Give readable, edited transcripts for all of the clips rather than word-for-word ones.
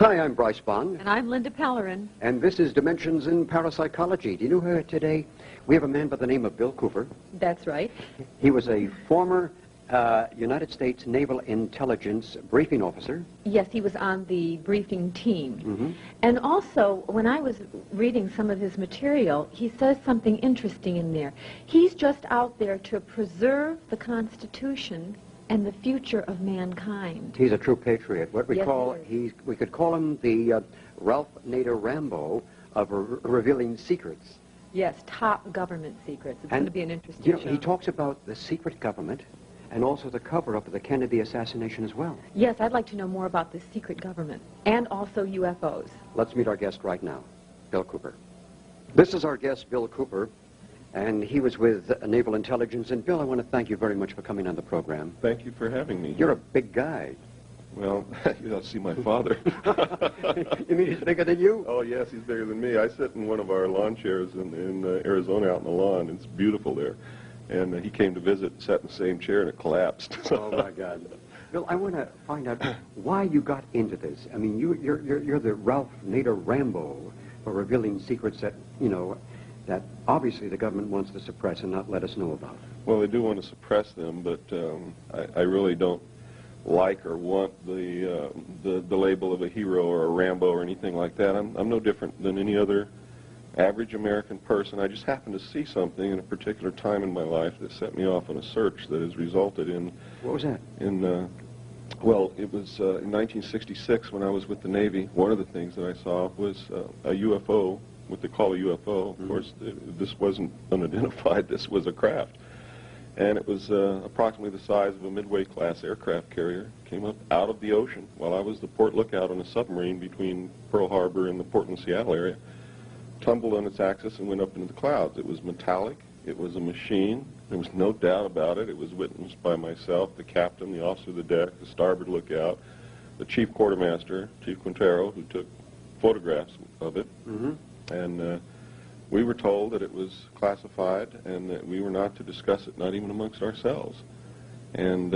Hi, I'm Bryce Bond. And I'm Linda Pellerin. And this is Dimensions in Parapsychology. Do you know her today? We have a man by the name of Bill Cooper. That's right. He was a former United States Naval Intelligence briefing officer. Yes, he was on the briefing team. Mm-hmm. And also, when I was reading some of his material, he says something interesting in there. He's just out there to preserve the Constitution and the future of mankind. He's a true patriot. What we Yes, call, we could call him the Ralph Nader Rambo of revealing secrets. Yes, top government secrets. It's going to be an interesting show. He talks about the secret government and also the cover-up of the Kennedy assassination as well. Yes, I'd like to know more about this secret government and also UFOs. Let's meet our guest right now, Bill Cooper. This is our guest, Bill Cooper, and he was with Naval Intelligence. And Bill, I want to thank you very much for coming on the program. Thank you for having me. You're a big guy. Well, you ought to see my father. You mean he's bigger than you? Oh, yes, he's bigger than me. I sit in one of our lawn chairs in Arizona out in the lawn. It's beautiful there. And he came to visit, sat in the same chair, and it collapsed. Oh, my God. Bill, I want to find out why you got into this. I mean, you're the Ralph Nader Rambo for revealing secrets that, you know, that obviously the government wants to suppress and not let us know about. Well, they do want to suppress them, but I really don't like or want the label of a hero or a Rambo or anything like that. I'm no different than any other average American person. I just happened to see something in a particular time in my life that set me off on a search that has resulted in... What was that? Well, it was in 1966 when I was with the Navy. One of the things that I saw was a UFO, what they call a UFO. Of course, this wasn't unidentified. This was a craft. And it was approximately the size of a Midway-class aircraft carrier. Came up out of the ocean while I was the port lookout on a submarine between Pearl Harbor and the Portland-Seattle area. Tumbled on its axis and went up into the clouds. It was metallic. It was a machine. There was no doubt about it. It was witnessed by myself, the captain, the officer of the deck, the starboard lookout, the chief quartermaster, Chief Quintero, who took photographs of it. And we were told that it was classified and that we were not to discuss it, not even amongst ourselves. And,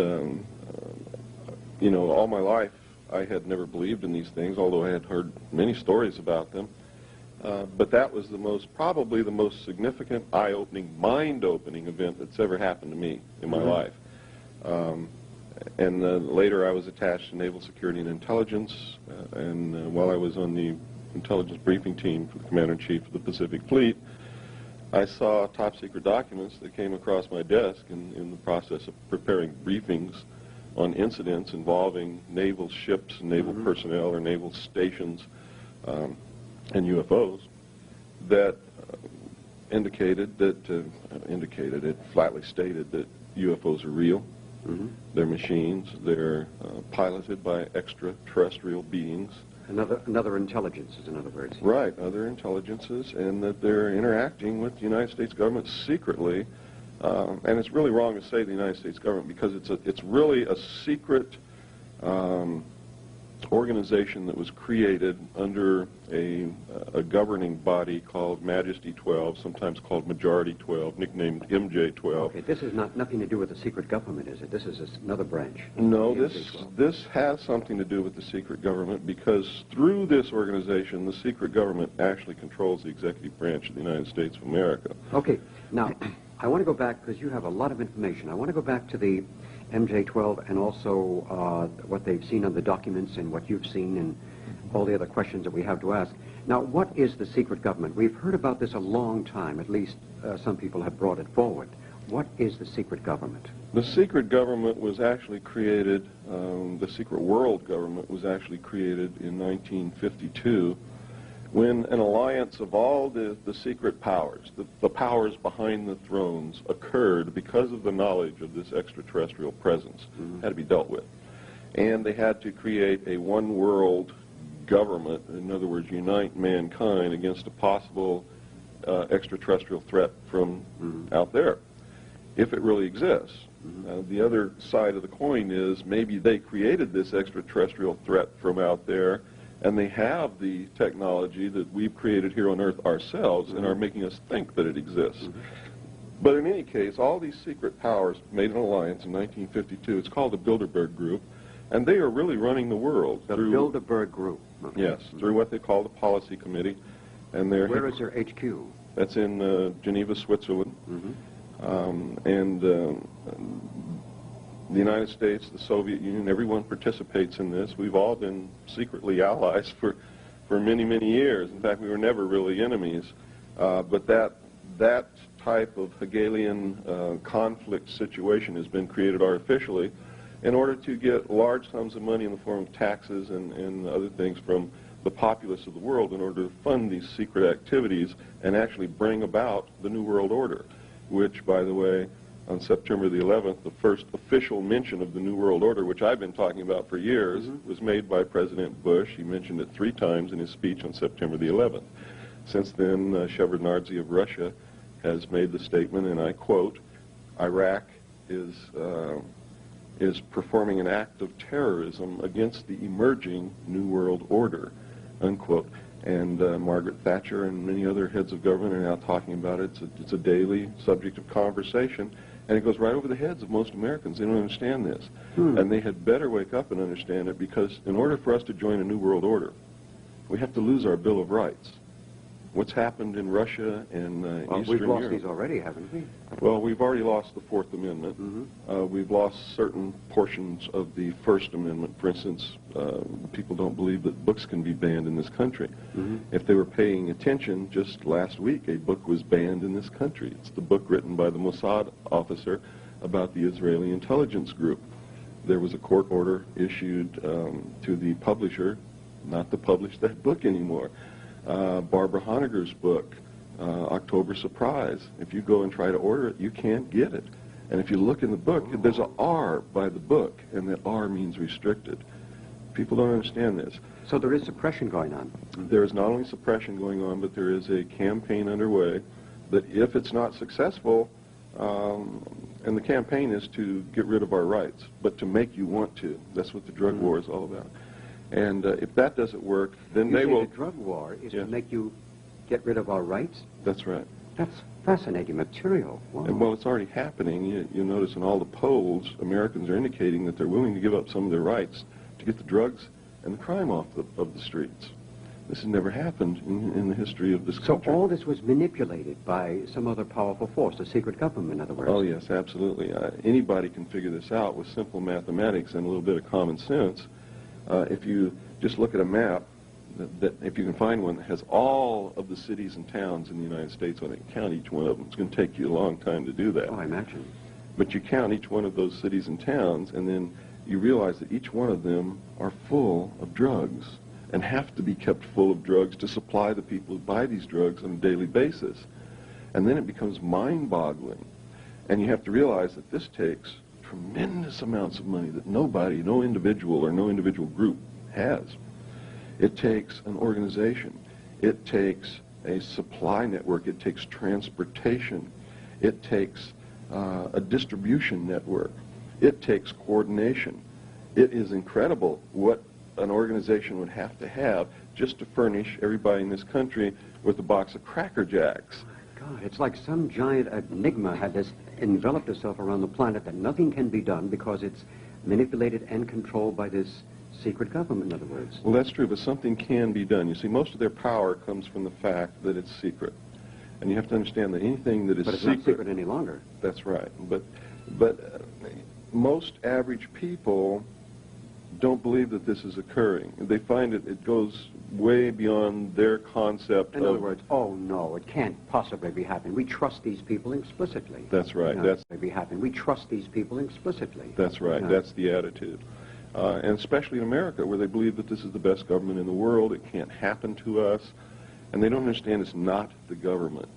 you know, all my life I had never believed in these things, although I had heard many stories about them. But that was probably the most significant, eye-opening, mind-opening event that's ever happened to me in my life. And later I was attached to Naval Security and Intelligence, and while I was on the intelligence briefing team for the Commander-in-Chief of the Pacific Fleet, I saw top-secret documents that came across my desk in the process of preparing briefings on incidents involving naval ships, naval personnel, or naval stations, and UFOs that it flatly stated that UFOs are real. They're machines. They're piloted by extraterrestrial beings. Another intelligences, in other words. Right, other intelligences, and that they're interacting with the United States government secretly. And it's really wrong to say the United States government because it's really a secret organization that was created under a governing body called Majesty 12, sometimes called Majority 12, nicknamed MJ12. Okay, this is nothing to do with the secret government, is it? This is another branch. No, this has something to do with the secret government because through this organization, the secret government actually controls the executive branch of the United States of America. Okay, now, I want to go back, because you have a lot of information. I want to go back to the MJ12 and also what they've seen on the documents and what you've seen and all the other questions that we have to ask. Now, what is the secret government? We've heard about this a long time. At least some people have brought it forward. What is the secret government? The secret government was actually created, the secret world government was actually created in 1952 when an alliance of all the secret powers, the powers behind the thrones, occurred because of the knowledge of this extraterrestrial presence, had to be dealt with. And they had to create a one-world government, in other words, unite mankind against a possible extraterrestrial threat from out there, if it really exists. The other side of the coin is maybe they created this extraterrestrial threat from out there, and they have the technology that we've created here on Earth ourselves and are making us think that it exists. But in any case, all these secret powers made an alliance in 1952. It's called the Bilderberg Group, And they are really running the world. The Bilderberg Group. Okay. Yes, through what they call the Policy Committee. And Where is their HQ? That's in Geneva, Switzerland. The United States, the Soviet Union, everyone participates in this. We've all been secretly allies for many, many years. In fact, we were never really enemies. But that type of Hegelian conflict situation has been created artificially in order to get large sums of money in the form of taxes and other things from the populace of the world in order to fund these secret activities and actually bring about the New World Order, which, by the way, on September the 11th, the first official mention of the New World Order, which I've been talking about for years, was made by President Bush. He mentioned it 3 times in his speech on September the 11th. Since then, Shevardnadze of Russia has made the statement, and I quote, Iraq is performing an act of terrorism against the emerging New World Order, unquote. And Margaret Thatcher and many other heads of government are now talking about it. It's a daily subject of conversation, and it goes right over the heads of most Americans. They don't understand this. And they had better wake up and understand it, because in order for us to join a New World Order, we have to lose our Bill of Rights. What's happened in Russia and Eastern Europe. We've lost these already, haven't we? Well, we've already lost the Fourth Amendment. We've lost certain portions of the First Amendment. For instance, people don't believe that books can be banned in this country. If they were paying attention, just last week a book was banned in this country. It's the book written by the Mossad officer about the Israeli intelligence group. There was a court order issued to the publisher not to publish that book anymore. Barbara Honegger's book, October Surprise. If you go and try to order it, you can't get it. And if you look in the book, there's an R by the book, and that R means restricted. People don't understand this. So there is suppression going on. There is not only suppression going on, but there is a campaign underway that if it's not successful, and the campaign is to get rid of our rights, but to make you want to. That's what the drug war is all about. And if that doesn't work, then they will... The drug war is to make you get rid of our rights? That's right. That's fascinating material. Wow. And well, it's already happening. You notice in all the polls, Americans are indicating that they're willing to give up some of their rights to get the drugs and the crime off of the streets. This has never happened in the history of this country. So all this was manipulated by some other powerful force, a secret government, in other words? Oh, yes, absolutely. Anybody can figure this out with simple mathematics and a little bit of common sense. If you just look at a map, if you can find one that has all of the cities and towns in the United States on it, count each one of them. It's going to take you a long time to do that. Oh, I imagine. But you count each one of those cities and towns, and then you realize that each one of them are full of drugs and have to be kept full of drugs to supply the people who buy these drugs on a daily basis. And then it becomes mind-boggling. And you have to realize that this takes tremendous amounts of money that nobody, no individual or no individual group has. It takes an organization. It takes a supply network. It takes transportation. It takes a distribution network. It takes coordination. It is incredible what an organization would have to have just to furnish everybody in this country with a box of Cracker Jacks. God, it's like some giant enigma had this enveloped itself around the planet that nothing can be done because it's manipulated and controlled by this secret government, in other words. Well, that's true, but something can be done. You see, most of their power comes from the fact that it's secret. And you have to understand that anything that is But it's not secret any longer. That's right. But most average people don't believe that this is occurring. They find it goes way beyond their concept In other words, oh no, it can't possibly be happening. We trust these people explicitly. That's right. That's be happening. We trust these people explicitly. That's right. Yeah. That's the attitude. And especially in America, where they believe that this is the best government in the world, it can't happen to us. And they don't understand it's not the government.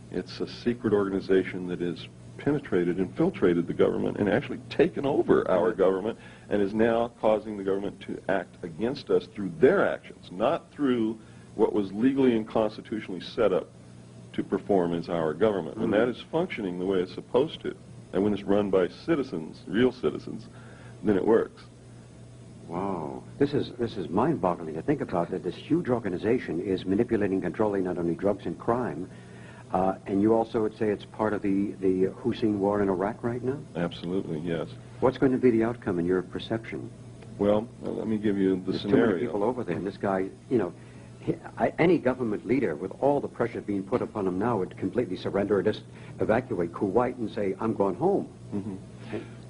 It's a secret organization that has penetrated, infiltrated the government, and actually taken over our government, and is now causing the government to act against us through their actions, not through what was legally and constitutionally set up to perform as our government. And that is functioning the way it's supposed to. And when it's run by citizens, real citizens, then it works. Wow. This is mind-boggling to think about, that this huge organization is manipulating and controlling not only drugs and crime, and you also would say it's part of the Hussein war in Iraq right now? Absolutely, yes. What's going to be the outcome in your perception? Well, let me give you the There's scenario. too many people over there, and this guy, you know, any government leader with all the pressure being put upon him now would completely surrender or just evacuate Kuwait and say, I'm going home. Mm-hmm.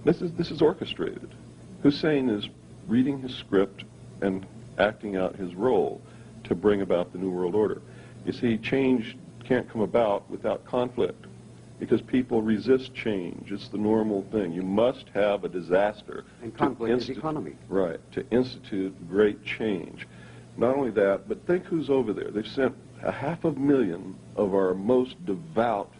This is orchestrated. Hussein is reading his script and acting out his role to bring about the New World Order. You see, change can't come about without conflict because people resist change. It's the normal thing. You must have a disaster. And conflict is economy. Right, to institute great change. Not only that, but think who's over there. They've sent 500,000 of our most devout,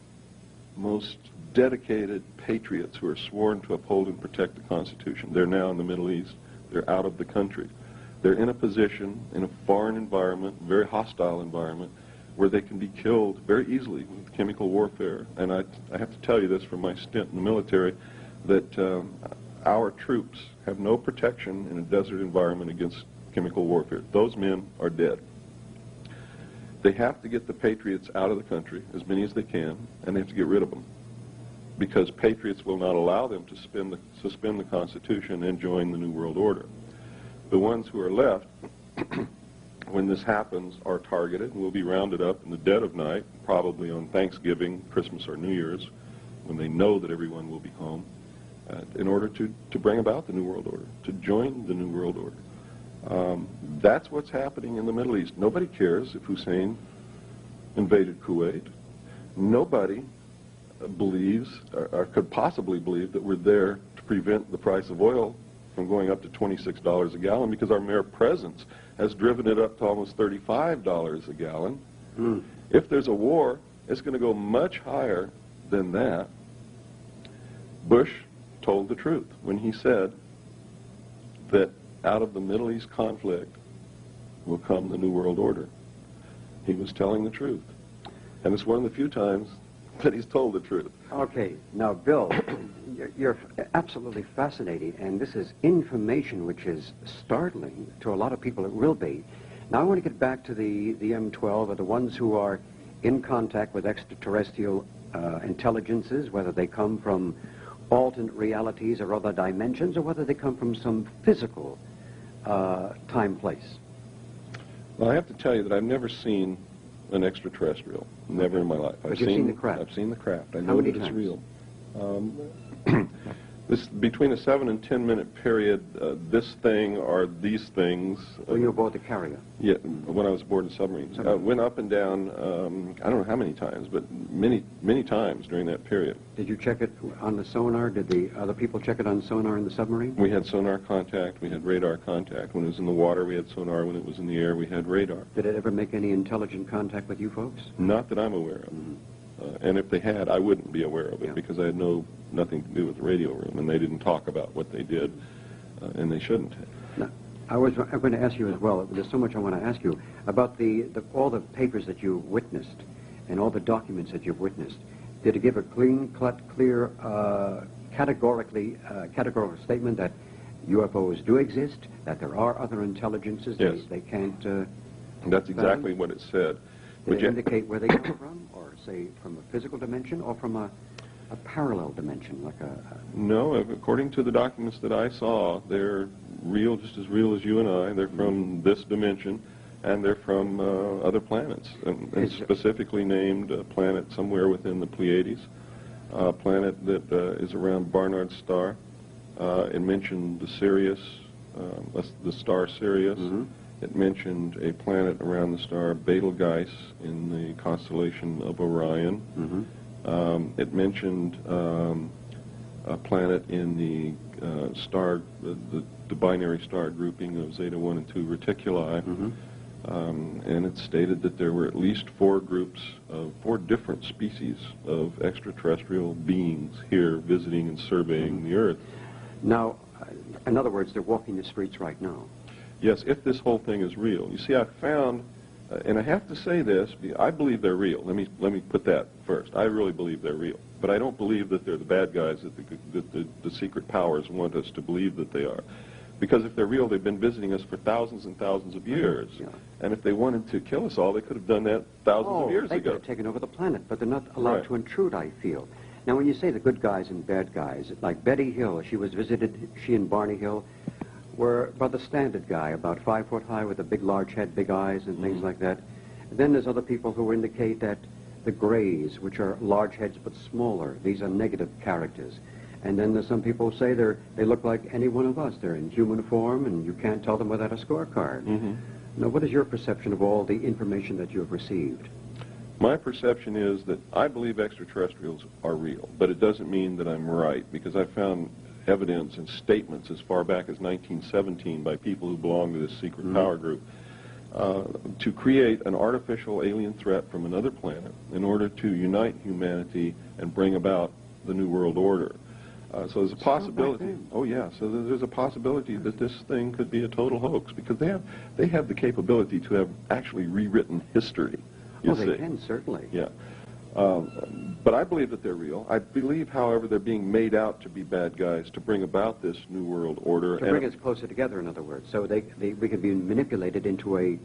most dedicated patriots who are sworn to uphold and protect the Constitution. They're now in the Middle East. They're out of the country. They're in a position, in a foreign environment, very hostile environment, where they can be killed very easily with chemical warfare. And I have to tell you this from my stint in the military, that our troops have no protection in a desert environment against chemical warfare. Those men are dead. They have to get the patriots out of the country, as many as they can, and they have to get rid of them, because patriots will not allow them to suspend the Constitution and join the New World Order. The ones who are left, when this happens, are targeted and will be rounded up in the dead of night, probably on Thanksgiving, Christmas, or New Year's, when they know that everyone will be home, in order to bring about the New World Order, to join the New World Order. That's what's happening in the Middle East. Nobody cares if Hussein invaded Kuwait. Nobody believes, or could possibly believe, that we're there to prevent the price of oil from going up to $26 a gallon, because our mere presence has driven it up to almost $35 a gallon. If there's a war, it's going to go much higher than that. Bush told the truth when he said that out of the Middle East conflict will come the New World Order. He was telling the truth. And it's one of the few times that he's told the truth. Okay, now, Bill, you're absolutely fascinating, and this is information which is startling to a lot of people. It will be. Now, I want to get back to the M12, or the ones who are in contact with extraterrestrial intelligences, whether they come from alternate realities or other dimensions, or whether they come from some physical time, place. Well, I have to tell you that I've never seen an extraterrestrial. Never in my life. But you've seen the craft. I've seen the craft. I How know many that it's times? real. This between a 7 and 10 minute period. This thing or these things. When you were aboard the carrier. Yeah, when I was aboard the submarines. Went up and down. I don't know how many times, but many times during that period. Did you check it on the sonar? Did the other people check it on sonar in the submarine? We had sonar contact. We had radar contact. When it was in the water, we had sonar. When it was in the air, we had radar. Did it ever make any intelligent contact with you folks? Not that I'm aware of. And if they had, I wouldn't be aware of it, because I had nothing to do with the radio room, and they didn't talk about what they did, and they shouldn't have. Now, I'm going to ask you as well. There's so much I want to ask you about all the papers that you witnessed and all the documents that you've witnessed. Did it give a clear, categorical statement that UFOs do exist, that there are other intelligences? Yes. They can't... That's exactly what it said. Did it indicate where they come from, or say from a physical dimension, or from a parallel dimension, like a... No, according to the documents that I saw, they're real, just as real as you and I. They're from this dimension, and they're from other planets, and specifically named a planet somewhere within the Pleiades, a planet that is around Barnard's star. It mentioned the Sirius, the star Sirius. It mentioned a planet around the star Betelgeuse in the constellation of Orion. It mentioned a planet in the the binary star grouping of Zeta 1 and 2 Reticuli. And it stated that there were at least 4 groups of 4 different species of extraterrestrial beings here visiting and surveying the Earth. Now, in other words, they're walking the streets right now. Yes, if this whole thing is real. You see, I found, and I have to say this, I believe they're real. Let me put that first. I really believe they're real. But I don't believe that they're the bad guys that the secret powers want us to believe that they are. Because if they're real, they've been visiting us for thousands and thousands of years. And if they wanted to kill us all, they could have done that thousands of years they ago. could have taken over the planet, but they're not allowed to intrude, I feel. Now, when you say the good guys and bad guys, like Betty Hill, she was visited, she and Barney Hill were about the standard guy, about 5 foot high with a big large head, big eyes, and things like that. And then there's other people who indicate that the grays, which are large heads but smaller, these are negative characters. And then there's some people who say they look like any one of us. They're in human form, and you can't tell them without a scorecard. Now, what is your perception of all the information that you have received? My perception is that I believe extraterrestrials are real, but it doesn't mean that I'm right, because I found evidence and statements as far back as 1917 by people who belong to this secret power group to create an artificial alien threat from another planet in order to unite humanity and bring about the New World Order. So there's a possibility. Oh yeah. So there's a possibility that this thing could be a total hoax, because they have the capability to have actually rewritten history. Well, they can, certainly. Yeah. But I believe that they're real. I believe, however, they're being made out to be bad guys to bring about this New World Order. To bring us closer together, in other words. So we could be manipulated into a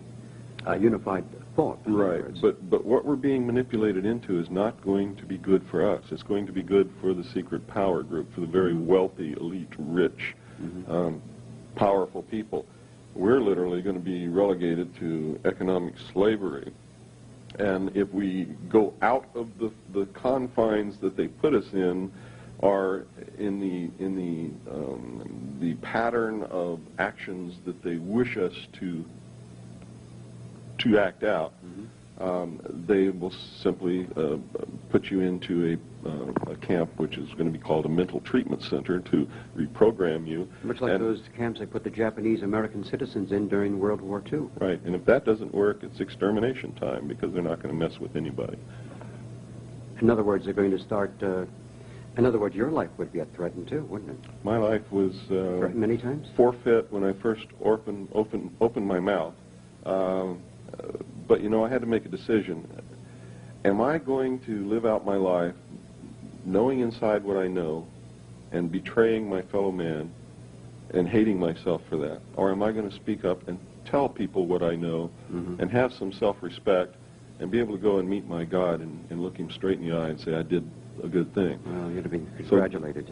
unified thought. Right. But what we're being manipulated into is not going to be good for us. It's going to be good for the secret power group, for the very wealthy, elite, rich, powerful people. We're literally going to be relegated to economic slavery. And if we go out of the confines that they put us in, are in the pattern of actions that they wish us to act out, they will simply put you into a camp which is going to be called a mental treatment center to reprogram you. Much like those camps they put the Japanese American citizens in during World War II. Right, and if that doesn't work, it's extermination time, because they're not going to mess with anybody. In other words, they're going to start... in other words, your life would be threatened too, wouldn't it? My life was... threatened many times? Forfeit when I first opened my mouth. But, you know, I had to make a decision. Am I going to live out my life knowing inside what I know and betraying my fellow man and hating myself for that? Or am I going to speak up and tell people what I know and have some self-respect and be able to go and meet my God and look him straight in the eye and say, I did a good thing? Well, you'd have been congratulated.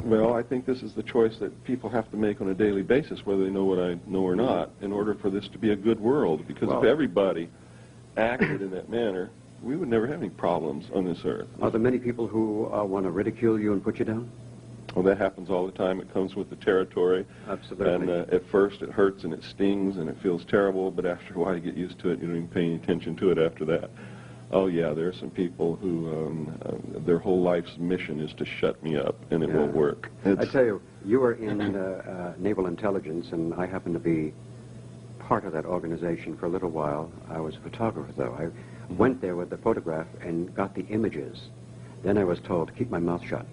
Well, I think this is the choice that people have to make on a daily basis, whether they know what I know or not, in order for this to be a good world. Because if everybody acted in that manner, we would never have any problems on this earth. Are there many people who want to ridicule you and put you down? Well, that happens all the time. It comes with the territory. Absolutely. And at first it hurts and it stings and it feels terrible, but after a while you get used to it. You don't even pay any attention to it after that. Oh, yeah, there are some people who their whole life's mission is to shut me up, and it won't work. I tell you, you were in Naval Intelligence, and I happened to be part of that organization for a little while. I was a photographer, though. I went there with the photograph and got the images. Then I was told to keep my mouth shut.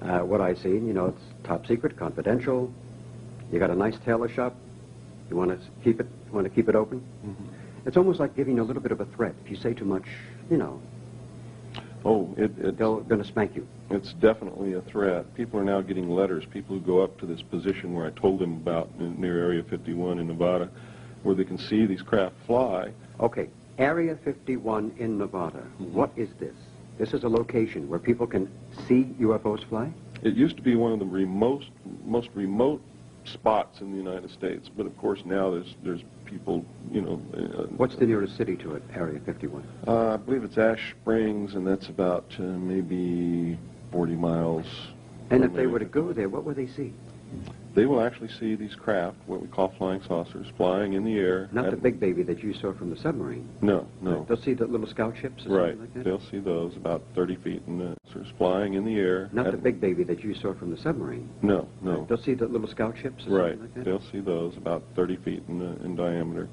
What I seen, you know, it's top secret, confidential. You got a nice tailor shop. You want to keep it open. It's almost like giving a little bit of a threat. If you say too much, you know, they're going to spank you. It's definitely a threat. People are now getting letters, people who go up to this position where I told them about near Area 51 in Nevada, where they can see these craft fly. Okay, Area 51 in Nevada. What is this? This is a location where people can see UFOs fly? It used to be one of the most remote spots in the United States, but of course now there's people, you know... What's the nearest city to it, Area 51? I believe it's Ash Springs, and that's about maybe 40 miles. And if they were to go there, what would they see? They will actually see these craft, what we call flying saucers, flying in the air. Not the big baby that you saw from the submarine. No, no. They'll see the little scout ships or something like that? They'll see those about 30 feet in the flying in the air. Not the big baby that you saw from the submarine? No, no. They'll see the little scout ships or something like that? They'll see those about 30 feet in diameter.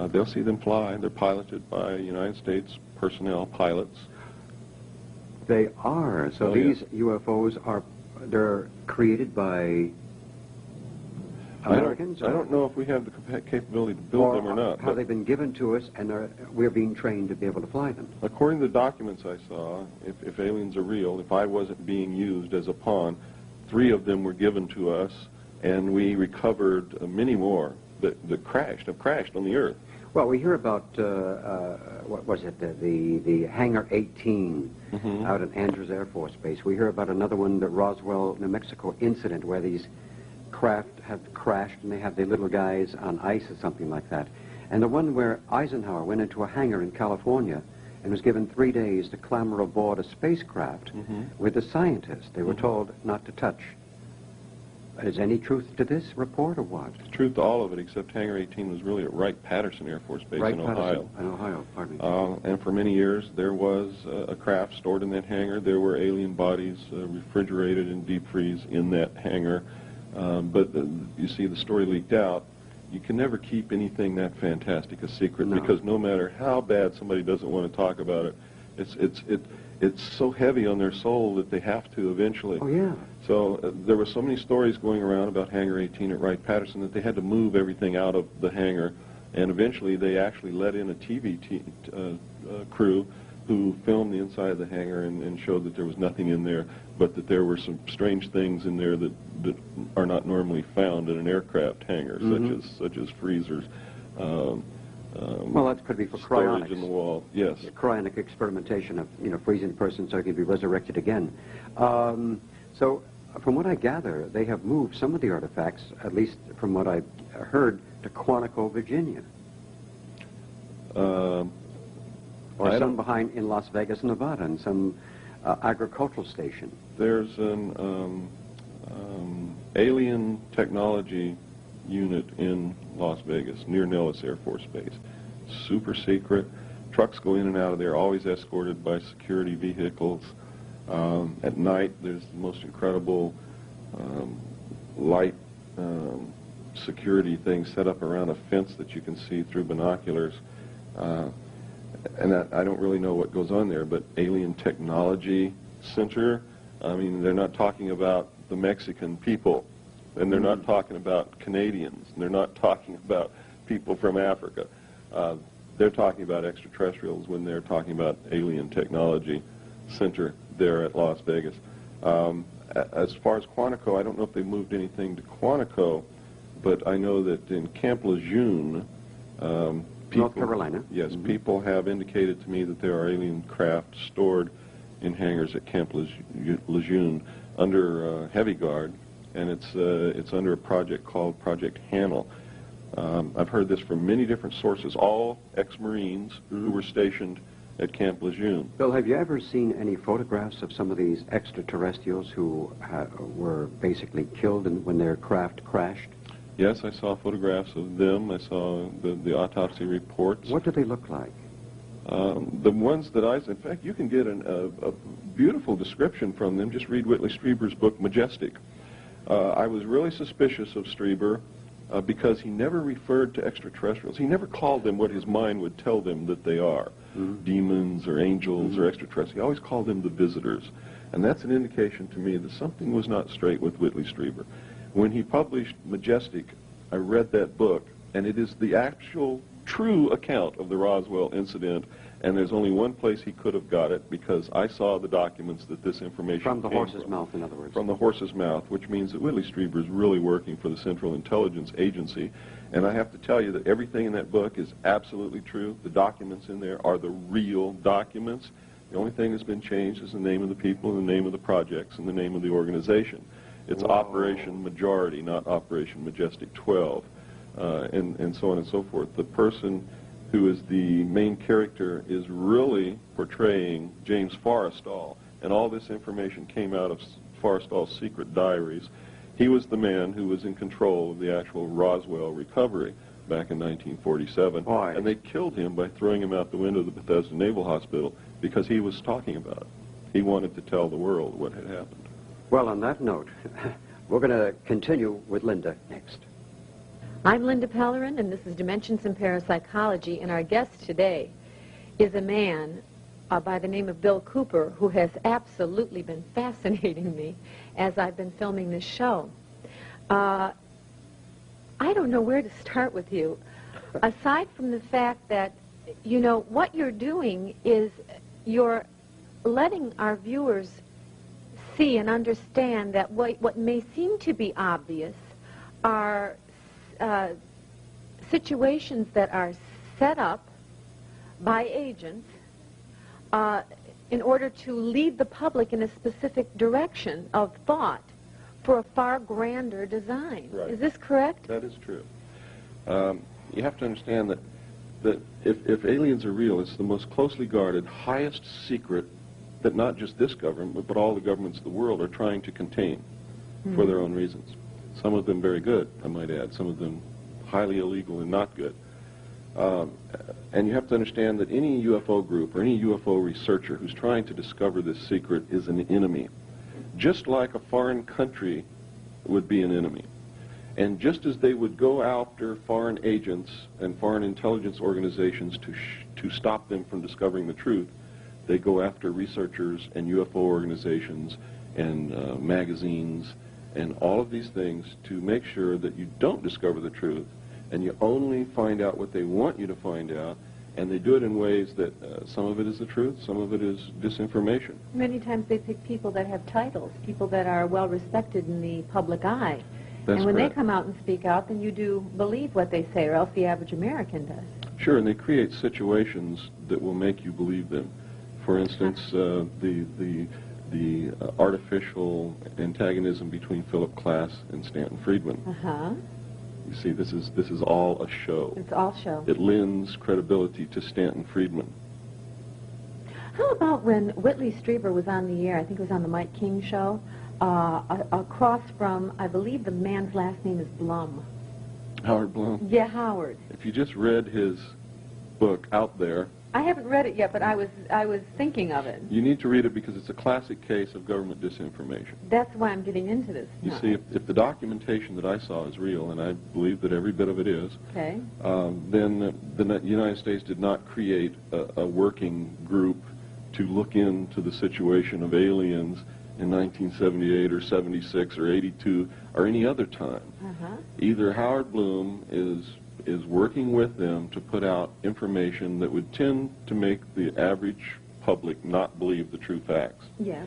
They'll see them fly. They're piloted by United States personnel, pilots. They are. So these UFOs they're created by Americans? I don't know if we have the capability to build them or not. Have they been given to us and we're being trained to be able to fly them? According to the documents I saw, if aliens are real, if I wasn't being used as a pawn, 3 of them were given to us, and we recovered many more that have crashed on the Earth. Well, we hear about, what was it, the Hangar 18 out at Andrews Air Force Base. We hear about another one, the Roswell, New Mexico incident, where these craft have crashed and they have their little guys on ice or something like that. And the one where Eisenhower went into a hangar in California and was given 3 days to clamber aboard a spacecraft with the scientists. They were told not to touch. Is any truth to this report or what? Truth to all of it, except Hangar 18 was really at Wright-Patterson Air Force Base in Ohio. In Ohio, pardon me. And for many years, there was a craft stored in that hangar. There were alien bodies refrigerated in deep freeze in that hangar. But you see, the story leaked out. You can never keep anything that fantastic a secret, because no matter how bad somebody doesn't want to talk about it, it's so heavy on their soul that they have to eventually. Oh, yeah. So there were so many stories going around about Hangar 18 at Wright-Patterson that they had to move everything out of the hangar, and eventually they actually let in a TV crew who filmed the inside of the hangar and showed that there was nothing in there, but that there were some strange things in there that are not normally found in an aircraft hangar, such as freezers. Well, that could be for storage cryonics. in the wall. Yes. Cryonic experimentation of, freezing a person so he can be resurrected again. So, from what I gather, they have moved some of the artifacts, at least from what I heard, to Quantico, Virginia. Or some behind in Las Vegas, Nevada, and some agricultural station. There's an alien technology unit in Las Vegas, near Nellis Air Force Base. Super secret. Trucks go in and out of there, always escorted by security vehicles. At night, there's the most incredible light security thing set up around a fence that you can see through binoculars. And I don't really know what goes on there, but Alien Technology Center, I mean, they're not talking about the Mexican people, and they're not talking about Canadians, and they're not talking about people from Africa. They're talking about extraterrestrials when they're talking about Alien Technology Center there at Las Vegas. As far as Quantico, I don't know if they moved anything to Quantico, but I know that in Camp Lejeune, North Carolina. Yes, people have indicated to me that there are alien craft stored in hangars at Camp Lejeune under heavy guard, and it's under a project called Project Hannel. I've heard this from many different sources, all ex-Marines who were stationed at Camp Lejeune. Bill, have you ever seen any photographs of some of these extraterrestrials who were basically killed when their craft crashed? Yes, I saw photographs of them. I saw the autopsy reports. What do they look like? The ones that in fact, you can get a beautiful description from them. Just read Whitley Strieber's book, Majestic. I was really suspicious of Strieber because he never referred to extraterrestrials. He never called them what his mind would tell them that they are, demons or angels or extraterrestrials. He always called them the visitors. And that's an indication to me that something was not straight with Whitley Strieber. When he published Majestic, I read that book, and it is the actual true account of the Roswell incident, and there's only one place he could have got it, because I saw the documents that this information From the came horse's mouth, in other words. From the horse's mouth, which means that Whitley Strieber is really working for the Central Intelligence Agency. And I have to tell you that everything in that book is absolutely true. The documents in there are the real documents. The only thing that's been changed is the name of the people and the name of the projects and the name of the organization. It's Operation Majority, not Operation Majestic 12, and so on and so forth. The person who is the main character is really portraying James Forrestal, and all this information came out of Forrestal's secret diaries. He was the man who was in control of the actual Roswell recovery back in 1947, and they killed him by throwing him out the window of the Bethesda Naval Hospital because he was talking about it. He wanted to tell the world what had happened. Well, on that note, we're going to continue with Linda next. I'm Linda Pellerin, and this is Dimensions in Parapsychology, and our guest today is a man by the name of Bill Cooper, who has absolutely been fascinating me as I've been filming this show. I don't know where to start with you, aside from the fact that, what you're doing is you're letting our viewers see and understand that what may seem to be obvious are situations that are set up by agents in order to lead the public in a specific direction of thought for a far grander design. Right. Is this correct? That is true. You have to understand that if aliens are real, it's the most closely guarded, highest secret that not just this government, but all the governments of the world are trying to contain for their own reasons. Some of them very good, I might add. Some of them highly illegal and not good. And you have to understand that any UFO group or any UFO researcher who's trying to discover this secret is an enemy. Just like a foreign country would be an enemy. And just as they would go after foreign agents and foreign intelligence organizations to stop them from discovering the truth, they go after researchers and UFO organizations and magazines and all of these things to make sure that you don't discover the truth and you only find out what they want you to find out, and they do it in ways that some of it is the truth, some of it is disinformation. Many times they pick people that have titles, people that are well respected in the public eye. That's and when correct. they come out and speak out, then you do believe what they say, or else the average American does. Sure, and they create situations that will make you believe them. For instance, the artificial antagonism between Philip Klass and Stanton Friedman. Uh-huh. You see, this is all a show. It's all show. It lends credibility to Stanton Friedman. How about when Whitley Strieber was on the air, I think it was on the Mike King show, across from, I believe the man's last name is Blum. Howard Blum. Yeah, Howard. If you just read his book, Out There, I haven't read it yet, but I was thinking of it. you need to read it because it's a classic case of government disinformation. That's why I'm getting into this. You now. see, if the documentation that I saw is real, and I believe that every bit of it is, Okay. then the United States did not create a working group to look into the situation of aliens in 1978 or 76 or 82 or any other time. Uh-huh. Either Howard Bloom is working with them to put out information that would tend to make the average public not believe the true facts, Yes.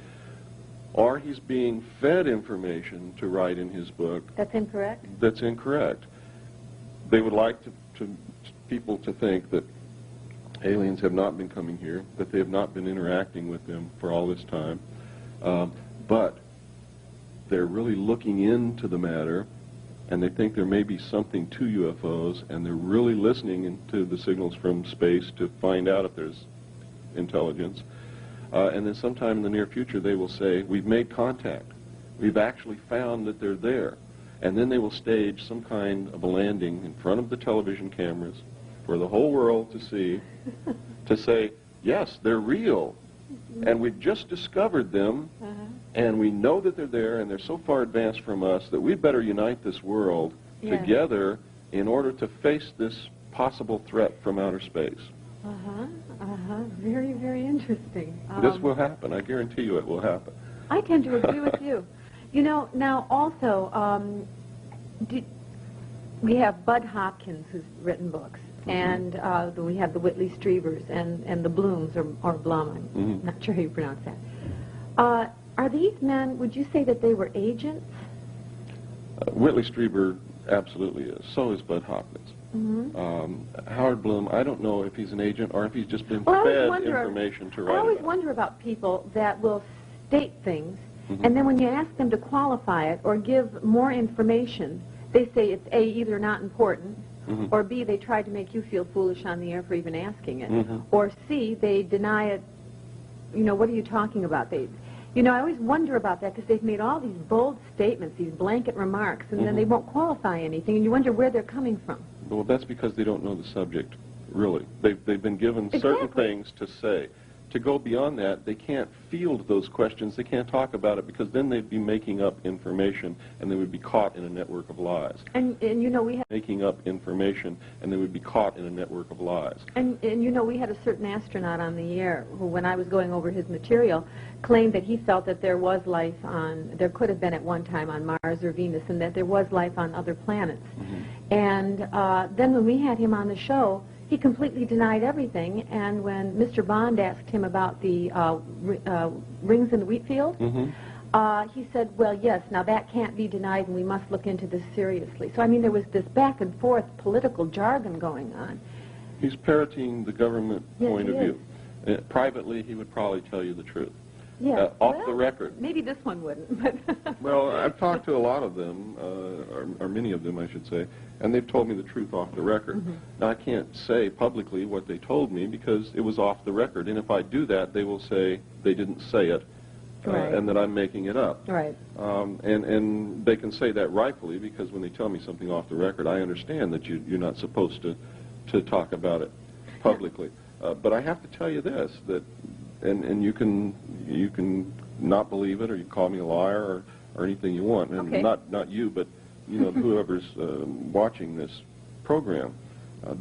or he's being fed information to write in his book That's incorrect? that's incorrect. They would like people to think that aliens have not been coming here, that they have not been interacting with them for all this time, but they're really looking into the matter, and they think there may be something to UFOs, and they're really listening into the signals from space to find out if there's intelligence. And then sometime in the near future they will say, we've made contact. We've actually found that they're there. And then they will stage some kind of a landing in front of the television cameras for the whole world to see, to say, yes, they're real. And we've just discovered them, and we know that they're there, and they're so far advanced from us that we'd better unite this world together in order to face this possible threat from outer space. Uh-huh. Uh-huh. Very, very interesting. This will happen. I guarantee you it will happen. I tend to agree with you. You know, now also, we have Bud Hopkins, who's written books, and we have the Whitley Striebers and the Blooms, or Blum, I'm not sure how you pronounce that. Are these men, would you say that they were agents? Whitley Strieber absolutely is. So is Bud Hopkins. Howard Bloom, I don't know if he's an agent or if he's just been fed information to write I always about. wonder about people that will state things, and then when you ask them to qualify it or give more information, they say it's A, either not important, or B, they tried to make you feel foolish on the air for even asking it, or C, they deny it. You know, what are you talking about? You know, I always wonder about that because they've made all these bold statements, these blanket remarks, and then they won't qualify anything, and you wonder where they're coming from. Well, that's because they don't know the subject, really. They've been given certain things to say. To go beyond that, they can't field those questions. They can't talk about it because then they'd be making up information and they would be caught in a network of lies. And you know, we had Making up information and they would be caught in a network of lies. And you know, we had a certain astronaut on the air who, when I was going over his material, claimed that he felt that there was life there could have been at one time on Mars or Venus, and that there was life on other planets. And then when we had him on the show, he completely denied everything, and when Mr. Bond asked him about the rings in the wheat field, he said, well, yes, now that can't be denied, and we must look into this seriously. So, I mean, there was this back and forth political jargon going on. He's parroting the government Yes, point of he view. Privately, he would probably tell you the truth. Yeah. Off the record. Maybe this one wouldn't. But Well, I've talked to a lot of them, or many of them, I should say, and they've told me the truth off the record. Mm-hmm. Now, I can't say publicly what they told me because it was off the record, and if I do that, they will say they didn't say it, Right. and that I'm making it up. Right. And they can say that rightfully because when they tell me something off the record, I understand that you're not supposed to talk about it publicly. But I have to tell you this, that, and you can not believe it, or you call me a liar, or anything you want, and Okay. not you, but whoever's watching this program.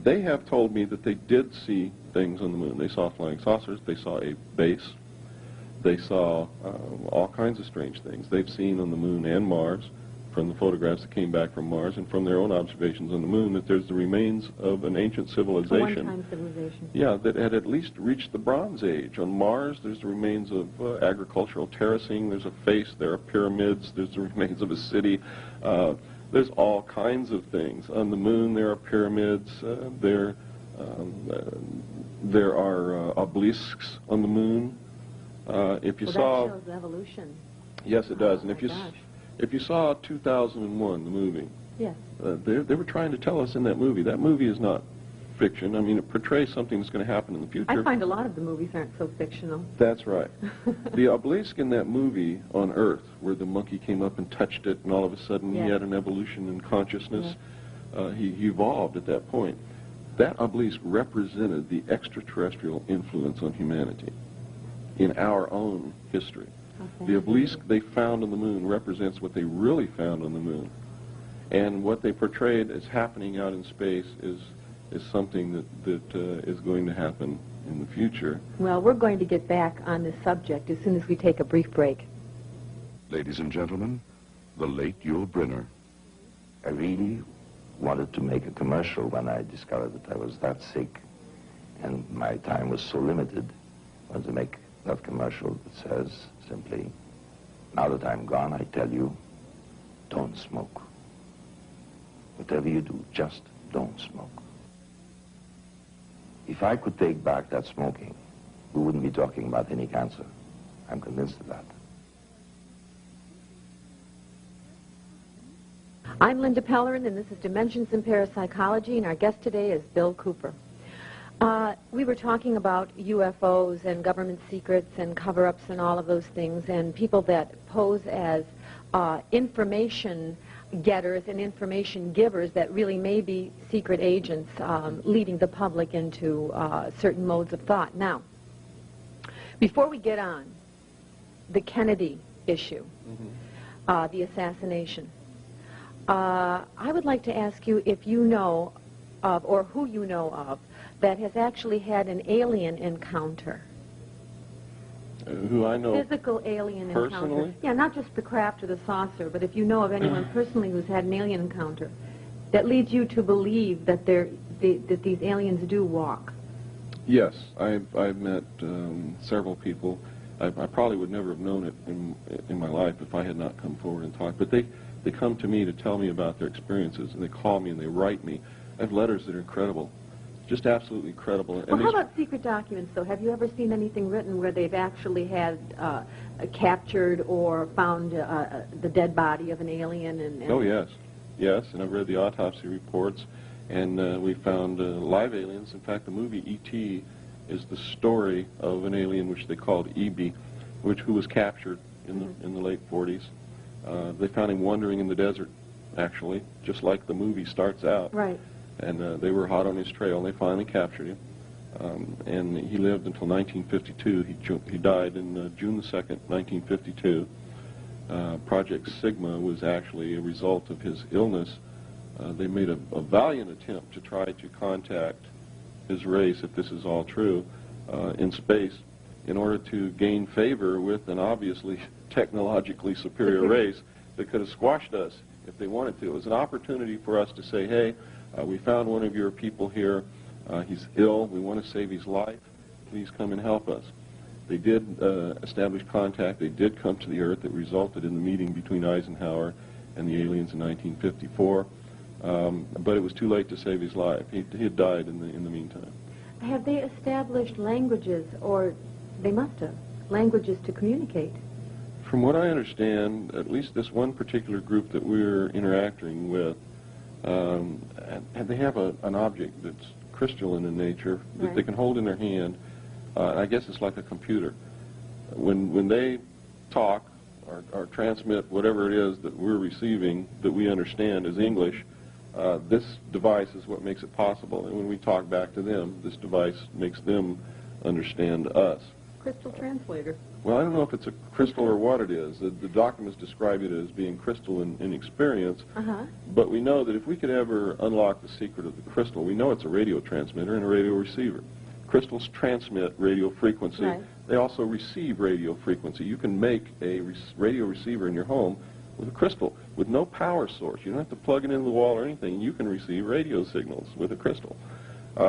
They have told me that they did see things on the moon. They saw flying saucers. They saw a base. They saw all kinds of strange things. They've seen on the moon and Mars, from the photographs that came back from Mars, and from their own observations on the moon, that there's the remains of an ancient civilization. One-time civilization. Yeah, that had at least reached the Bronze Age. On Mars, there's the remains of agricultural terracing. There's a face. There are pyramids. There's the remains of a city. There's all kinds of things. On the moon, there are pyramids. There are obelisks on the moon. If you saw, that shows evolution. yes, it does. And Oh, my if you saw 2001, the movie, Yes. they were trying to tell us in that movie. That movie is not fiction. I mean, it portrays something that's going to happen in the future. I find a lot of the movies aren't so fictional. That's right. The obelisk in that movie on Earth, where the monkey came up and touched it, and all of a sudden he Yeah. had an evolution in consciousness. He evolved at that point. That obelisk represented the extraterrestrial influence on humanity in our own history. Okay. The obelisk they found on the moon represents what they really found on the moon. And what they portrayed as happening out in space is something that is going to happen in the future. Well, we're going to get back on this subject as soon as we take a brief break. Ladies and gentlemen, the late Yul Brynner. I really wanted to make a commercial when I discovered that I was that sick and my time was so limited. I wanted to make that commercial that says simply, now that I'm gone, I tell you, don't smoke. Whatever you do, just don't smoke. If I could take back that smoking, we wouldn't be talking about any cancer. I'm convinced of that. I'm Linda Pellerin, and this is Dimensions in Parapsychology, and our guest today is Bill Cooper. We were talking about UFOs and government secrets and cover-ups and all of those things, and people that pose as information getters and information givers that really may be secret agents leading the public into certain modes of thought. Now, before we get on the Kennedy issue, the assassination, I would like to ask you if you know of, or who you know of, that has actually had an alien encounter. Who I know Physical alien personally? encounter. Yeah, not just the craft or the saucer, but if you know of anyone personally who's had an alien encounter that leads you to believe that that these aliens do walk. Yes, I've met several people. I probably would never have known it in my life if I had not come forward and talked. But they come to me to tell me about their experiences, and they call me and they write me. I have letters that are incredible, just absolutely incredible. Well, how about secret documents, though? Have you ever seen anything written where they've actually had captured or found the dead body of an alien? Oh, yes. Yes, and I've read the autopsy reports, and we found live aliens. In fact, the movie E.T. is the story of an alien which they called E.B., who was captured in the late 40s. They found him wandering in the desert, actually, just like the movie starts out. Right. And they were hot on his trail, and they finally captured him. And he lived until 1952. He died in June the 2nd, 1952. Project Sigma was actually a result of his illness. They made a valiant attempt to try to contact his race, if this is all true, in space, in order to gain favor with an obviously technologically superior race that could have squashed us if they wanted to. It was an opportunity for us to say, hey, we found one of your people here. He's ill. We want to save his life. Please come and help us. They did establish contact. They did come to the Earth. It resulted in the meeting between Eisenhower and the aliens in 1954. But it was too late to save his life. He had died in the meantime. Have they established languages, or they must have, languages to communicate. From what I understand, at least this one particular group that we're interacting with, and they have an object that's crystalline in nature that they can hold in their hand. I guess it's like a computer. When they talk or transmit whatever it is that we're receiving that we understand as English, this device is what makes it possible. And when we talk back to them, this device makes them understand us. Crystal translator. Well, I don't know if it's a crystal or what it is. The documents describe it as being crystal in experience. But we know that if we could ever unlock the secret of the crystal, we know it's a radio transmitter and a radio receiver. Crystals transmit radio frequency. Right. They also receive radio frequency. You can make a radio receiver in your home with a crystal, with no power source. You don't have to plug it into the wall or anything. You can receive radio signals with a crystal.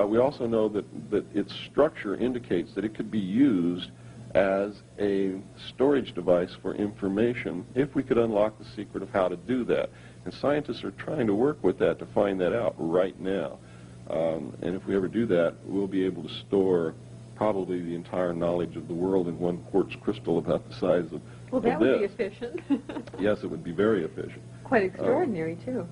We also know that its structure indicates that it could be used as a storage device for information if we could unlock the secret of how to do that. And scientists are trying to work with that to find that out right now. And if we ever do that, we'll be able to store probably the entire knowledge of the world in one quartz crystal about the size of Well, that this. would be efficient. Yes, it would be very efficient. Quite extraordinary, too.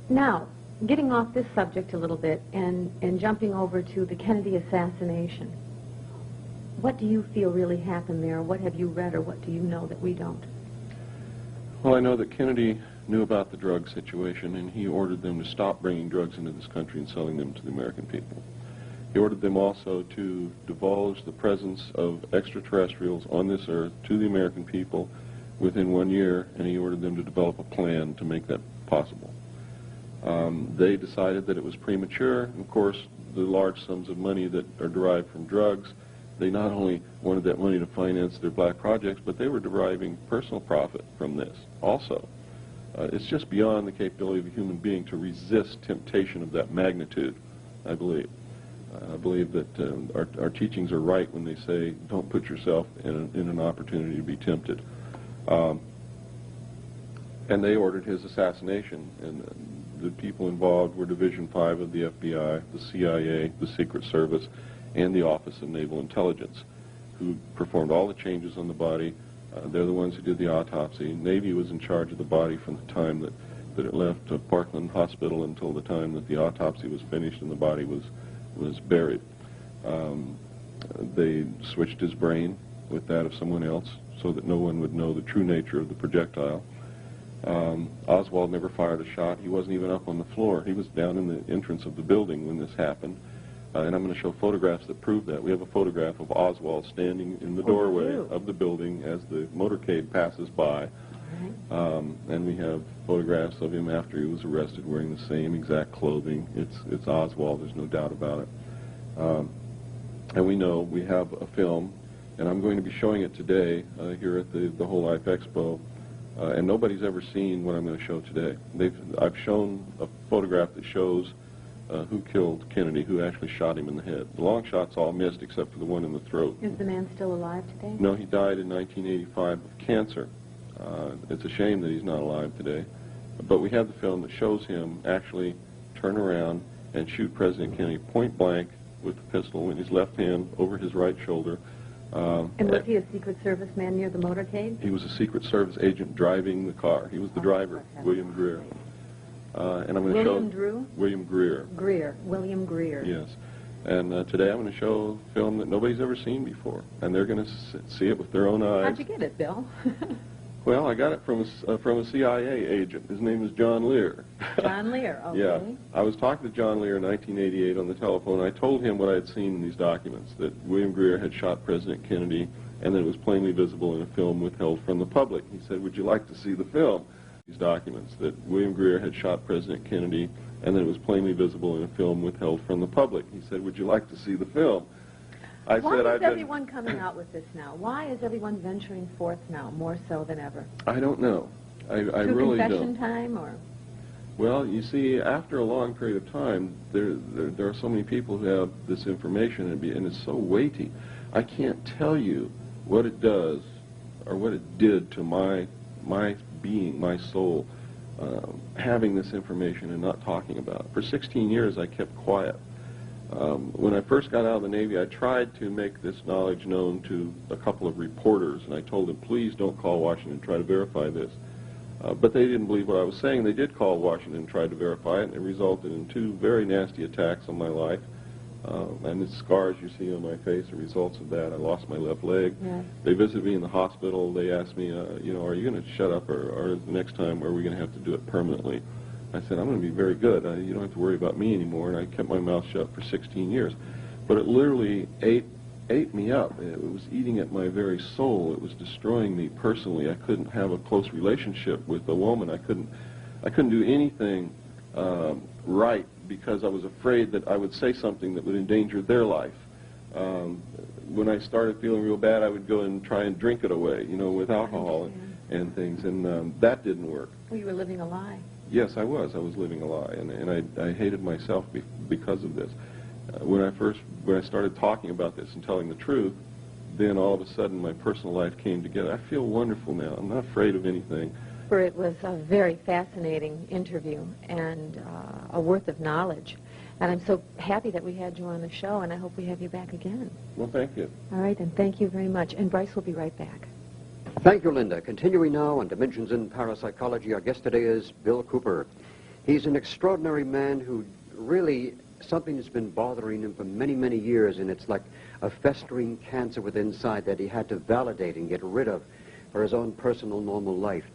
Now, getting off this subject a little bit and jumping over to the Kennedy assassination, what do you feel really happened there? What have you read or what do you know that we don't? Well, I know that Kennedy knew about the drug situation, and he ordered them to stop bringing drugs into this country and selling them to the American people. He ordered them also to divulge the presence of extraterrestrials on this earth to the American people within 1 year, and he ordered them to develop a plan to make that possible. They decided that it was premature. Of course, the large sums of money that are derived from drugs, they not only wanted that money to finance their black projects, but they were deriving personal profit from this also. It's just beyond the capability of a human being to resist temptation of that magnitude, I believe. I believe that our teachings are right when they say don't put yourself in an opportunity to be tempted. And they ordered his assassination, and the people involved were Division 5 of the FBI, the CIA, the Secret Service, and the Office of Naval Intelligence, who performed all the changes on the body. They're the ones who did the autopsy. Navy was in charge of the body from the time that it left Parkland Hospital until the time that the autopsy was finished and the body was buried. They switched his brain with that of someone else so that no one would know the true nature of the projectile. Oswald never fired a shot. He wasn't even up on the floor. He was down in the entrance of the building when this happened. And I'm going to show photographs that prove that. We have a photograph of Oswald standing in the doorway of the building as the motorcade passes by. And we have photographs of him after he was arrested wearing the same exact clothing. It's Oswald, there's no doubt about it. And we know we have a film, and I'm going to be showing it today here at the Whole Life Expo. And nobody's ever seen what I'm going to show today. I've shown a photograph that shows who killed Kennedy, who actually shot him in the head. The long shots all missed except for the one in the throat. Is the man still alive today? No, he died in 1985 of cancer. It's a shame that he's not alive today. But we have the film that shows him actually turn around and shoot President Kennedy point blank with the pistol in his left hand over his right shoulder. And was he a Secret Service man near the motorcade? He was a Secret Service agent driving the car. He was the driver, William Greer. And I'm going to show William Drew? William Greer. Greer. William Greer. Yes. And today I'm going to show a film that nobody's ever seen before, and they're going to see it with their own eyes. How'd you get it, Bill? Well, I got it from a CIA agent. His name is John Lear. John Lear, okay. Yeah. I was talking to John Lear in 1988 on the telephone. I told him what I had seen in these documents, that William Greer had shot President Kennedy, and that it was plainly visible in a film withheld from the public. He said, would you like to see the film? These documents, that William Greer had shot President Kennedy, and that it was plainly visible in a film withheld from the public. He said, would you like to see the film? Why is everyone coming out with this now? Why is everyone venturing forth now, more so than ever? I don't know. I really don't. Confession time, or? Well, you see, after a long period of time, there are so many people who have this information, and it's so weighty. I can't tell you what it does or what it did to my being, my soul, having this information and not talking about it. For 16 years, I kept quiet. When I first got out of the Navy, I tried to make this knowledge known to a couple of reporters, and I told them, please don't call Washington and try to verify this. But they didn't believe what I was saying. They did call Washington and tried to verify it, and it resulted in 2 very nasty attacks on my life. And the scars you see on my face are results of that. I lost my left leg. Yes. They visited me in the hospital. They asked me, you know, are you going to shut up, or the next time are we going to have to do it permanently? I said, I'm going to be very good. You don't have to worry about me anymore. And I kept my mouth shut for 16 years. But it literally ate me up. It was eating at my very soul. It was destroying me personally. I couldn't have a close relationship with a woman. I couldn't do anything right, because I was afraid that I would say something that would endanger their life. When I started feeling real bad, I would go and try and drink it away, you know, with alcohol and things, and that didn't work. Well, you were living a lie. Yes, I was. I was living a lie, and I hated myself because of this. When I started talking about this and telling the truth, then all of a sudden my personal life came together. I feel wonderful now. I'm not afraid of anything. For it was a very fascinating interview and a worth of knowledge. And I'm so happy that we had you on the show, and I hope we have you back again. Well, thank you. All right, and thank you very much. And Bryce will be right back. Thank you, Linda. Continuing now on Dimensions in Parapsychology, our guest today is Bill Cooper. He's an extraordinary man who really, something has been bothering him for many, many years, and it's like a festering cancer within inside that he had to validate and get rid of for his own personal, normal life.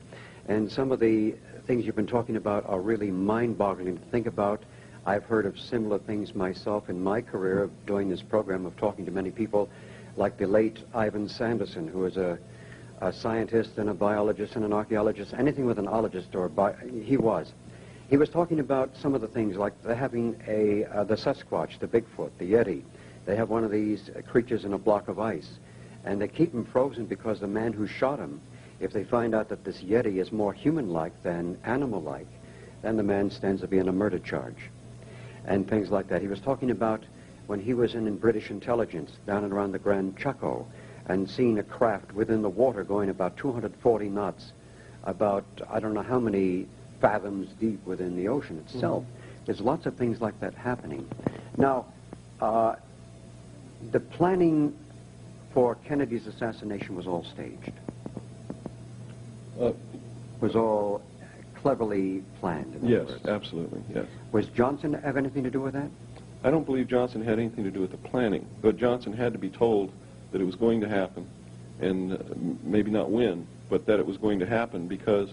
And some of the things you've been talking about are really mind-boggling to think about. I've heard of similar things myself in my career of doing this program, of talking to many people, like the late Ivan Sanderson, who was a scientist and a biologist and an archaeologist, anything with an ologist, he was. He was talking about some of the things, like they're having the Sasquatch, the Bigfoot, the Yeti. They have one of these creatures in a block of ice, and they keep him frozen because the man who shot him, if they find out that this Yeti is more human-like than animal-like, then the man stands to be in a murder charge, and things like that. He was talking about when he was in British intelligence down and around the Grand Chaco, and seeing a craft within the water going about 240 knots, about I don't know how many fathoms deep within the ocean itself. There's lots of things like that happening. Now, the planning for Kennedy's assassination was all staged. Was all cleverly planned. Yes, absolutely, yes. Was Johnson have anything to do with that? I don't believe Johnson had anything to do with the planning, but Johnson had to be told that it was going to happen, and maybe not when, but that it was going to happen, because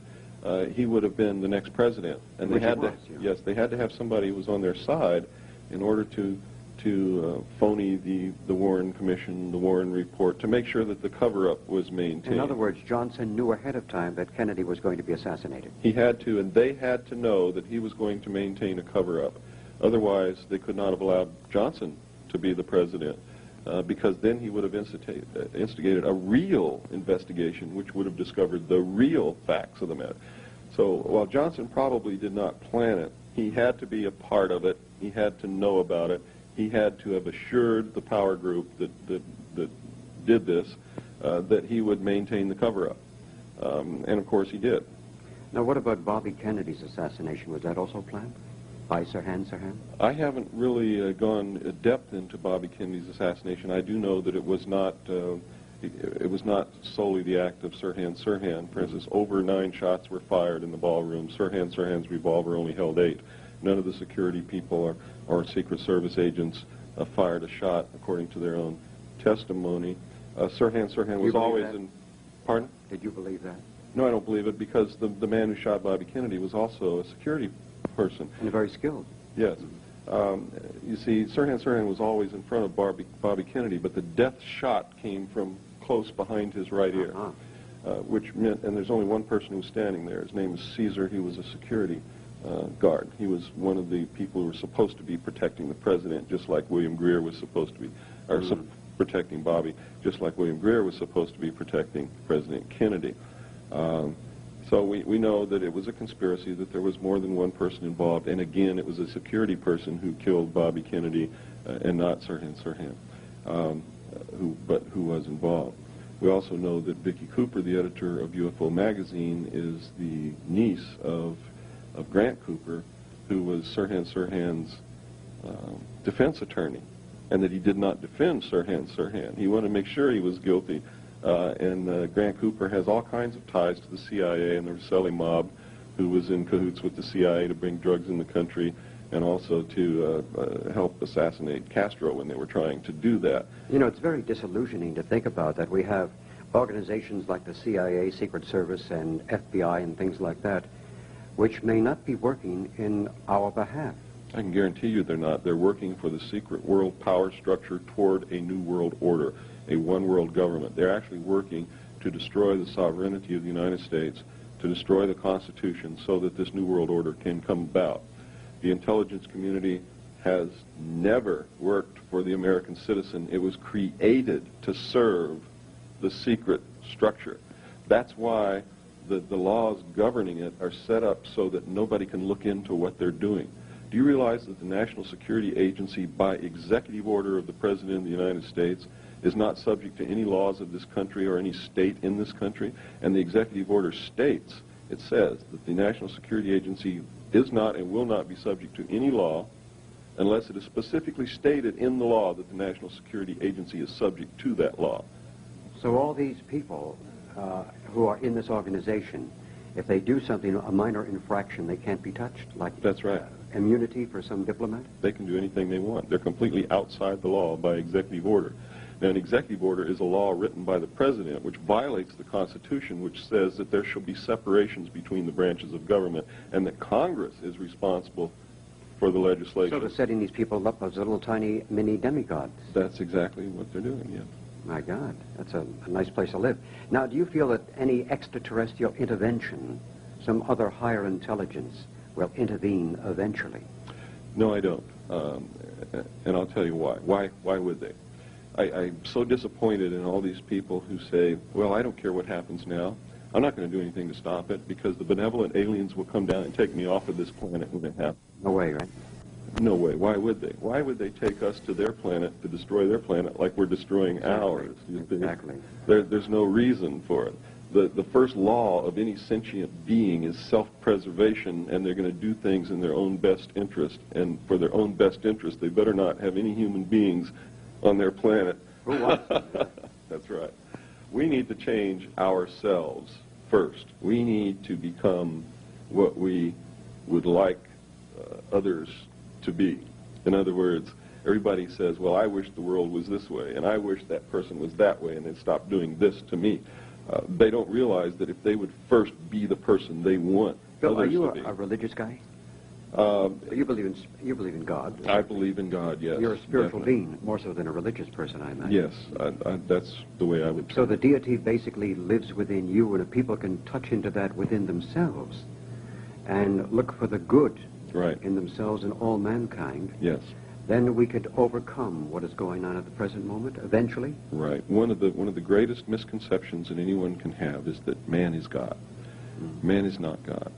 he would have been the next president, and they had to. Yes, they had to have somebody who was on their side in order to phony the Warren Commission, the Warren Report, to make sure that the cover-up was maintained. In other words, Johnson knew ahead of time that Kennedy was going to be assassinated. He had to, and they had to know that he was going to maintain a cover-up. Otherwise, they could not have allowed Johnson to be the president, because then he would have instigated a real investigation, which would have discovered the real facts of the matter. So while Johnson probably did not plan it, he had to be a part of it. He had to know about it. He had to have assured the power group that did this that he would maintain the cover-up. And of course he did. Now, what about Bobby Kennedy's assassination? Was that also planned by Sirhan Sirhan? I haven't really gone depth into Bobby Kennedy's assassination. I do know that it was not solely the act of Sirhan Sirhan. For instance, over 9 shots were fired in the ballroom. Sirhan Sirhan's revolver only held 8. None of the security people or Secret Service agents fired a shot, according to their own testimony. Sirhan Sirhan was always in... Pardon? Did you believe that? No, I don't believe it, because the man who shot Bobby Kennedy was also a security person. And very skilled. Yes. You see, Sirhan Sirhan was always in front of Bobby Kennedy, but the death shot came from close behind his right ear, which meant, and there's only one person who was standing there. His name is Caesar. He was a security guard. He was one of the people who were supposed to be protecting the president, just like William Greer was supposed to be, or protecting Bobby, just like William Greer was supposed to be protecting President Kennedy. So we know that it was a conspiracy, that there was more than one person involved, and again, it was a security person who killed Bobby Kennedy and not Sirhan Sirhan, who was involved. We also know that Vicki Cooper, the editor of UFO magazine, is the niece of Grant Cooper, who was Sirhan Sirhan's defense attorney, and that he did not defend Sirhan. He wanted to make sure he was guilty. And Grant Cooper has all kinds of ties to the CIA and the Roswell mob, who was in cahoots with the CIA to bring drugs in the country, and also to help assassinate Castro when they were trying to do that. You know, it's very disillusioning to think about that. We have organizations like the CIA, Secret Service, and FBI, and things like that, which may not be working in our behalf. I can guarantee you they're not. They're working for the secret world power structure toward a new world order, a one-world government. They're actually working to destroy the sovereignty of the United States, to destroy the Constitution, so that this new world order can come about. The intelligence community has never worked for the American citizen. It was created to serve the secret structure. That's why the laws governing it are set up so that nobody can look into what they're doing. Do you realize that the National Security Agency, by executive order of the President of the United States, is not subject to any laws of this country or any state in this country? And the executive order states, it says that the National Security Agency is not and will not be subject to any law unless it is specifically stated in the law that the National Security Agency is subject to that law. So all these people who are in this organization, if they do something, a minor infraction, they can't be touched? Like That's right. Immunity for some diplomat? They can do anything they want. They're completely outside the law by executive order. Now, an executive order is a law written by the President which violates the Constitution, which says that there shall be separations between the branches of government and that Congress is responsible for the legislation. So they're setting these people up as little tiny mini demigods. That's exactly what they're doing, yeah. My God, that's a nice place to live. Now, do you feel that any extraterrestrial intervention, some other higher intelligence, will intervene eventually? No, I don't. And I'll tell you why. Why would they? I'm so disappointed in all these people who say, well, I don't care what happens now. I'm not going to do anything to stop it because the benevolent aliens will come down and take me off of this planet when it happens. No way, right? No way. Why would they? Why would they take us to their planet to destroy their planet like we're destroying ours? Exactly. There's no reason for it. The first law of any sentient being is self-preservation, and they're going to do things in their own best interest. And for their own best interest, they better not have any human beings on their planet. Who wants to? That's right. We need to change ourselves first. We need to become what we would like others to be. In other words, everybody says, well, I wish the world was this way, and I wish that person was that way, and they'd stop doing this to me. They don't realize that if they would first be the person they want Bill, are others you to be. a religious guy? You believe in God? I believe in God, yes. You're a spiritual definitely. being, more so than a religious person, I imagine. Yes, that's the way I would So the deity basically lives within you, and if people can touch into that within themselves and look for the good Right. in themselves and all mankind, Yes. then we could overcome what is going on at the present moment, eventually. Right. One of the greatest misconceptions that anyone can have is that man is God. Man is not God.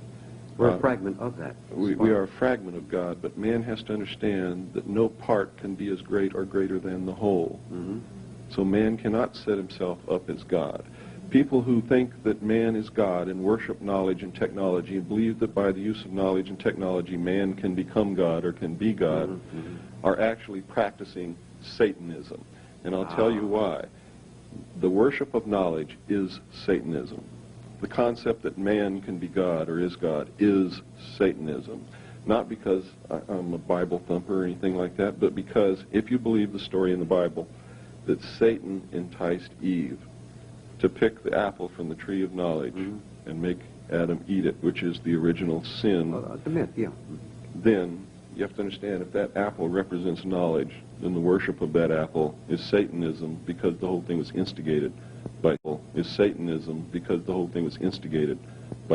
We're a fragment of that. We are a fragment of God, but man has to understand that no part can be as great or greater than the whole. So man cannot set himself up as God. People who think that man is God and worship knowledge and technology and believe that by the use of knowledge and technology man can become God or can be God are actually practicing Satanism. And I'll tell you why. The worship of knowledge is Satanism. The concept that man can be God or is God is Satanism. Not because I'm a Bible thumper or anything like that, but because if you believe the story in the Bible that Satan enticed Eve to pick the apple from the tree of knowledge and make Adam eat it, which is the original sin, The myth, yeah. then you have to understand if that apple represents knowledge, then the worship of that apple is Satanism because the whole thing was instigated by